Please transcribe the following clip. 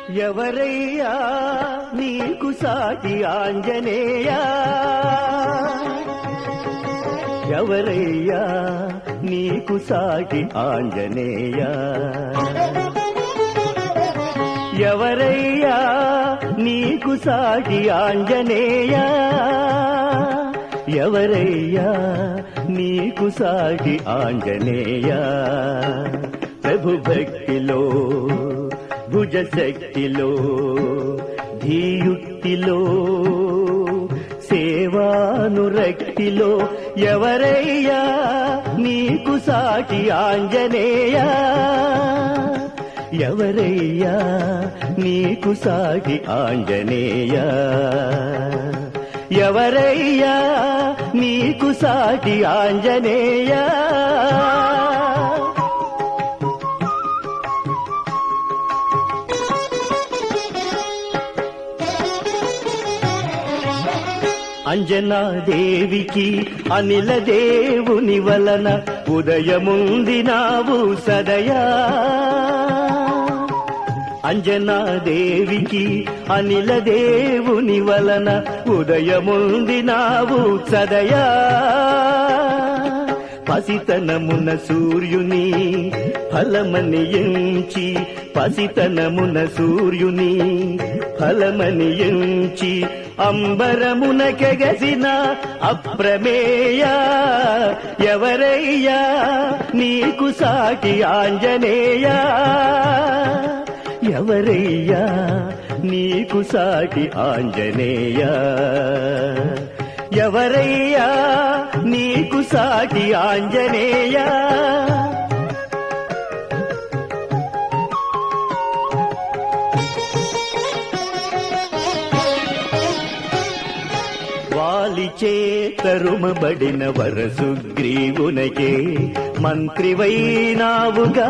ఎవరయ్యా నీకు సాటి ఆంజనేయా, ఎవరయ్యా నీకు సాటి ఆంజనేయా, ఎవరయ్యా నీకు సాటి ఆంజనేయా, ఎవరయ్యా నీకు సాటి ఆంజనేయా. ప్రభు భక్తిలో భుజ శక్తిలో ధీయుక్తిలో సేవానురక్తిలో ఎవరయ్యా నీకు సాటి ఆంజనేయా, ఎవరయ్యా నీకు సాటి ఆంజనేయా, ఎవరయ్యా నీకు సాటి ఆంజనేయా. అంజనాదేవికి అనిల దేవుని వలన ఉదయముందినావు సదయా, అంజనాదేవికి అనిల దేవుని వలన ఉదయముందినావు సదయా. పసితనమున సూర్యుని ఫలమని ఎంచి, పసితనమున సూర్యుని ఫలమని ఎంచి అంబరమున కెగసిన అప్రమేయా, ఎవరయ్యా నీకు సాటి ఆంజనేయా, ఎవరయ్యా నీకు సాటి ఆంజనేయా, ఎవరయ్యా నీకు సాటి ఆంజనేయా. వాలిచే తరుమబడిన వరసుగ్రీవునకే మంత్రివైనావుగా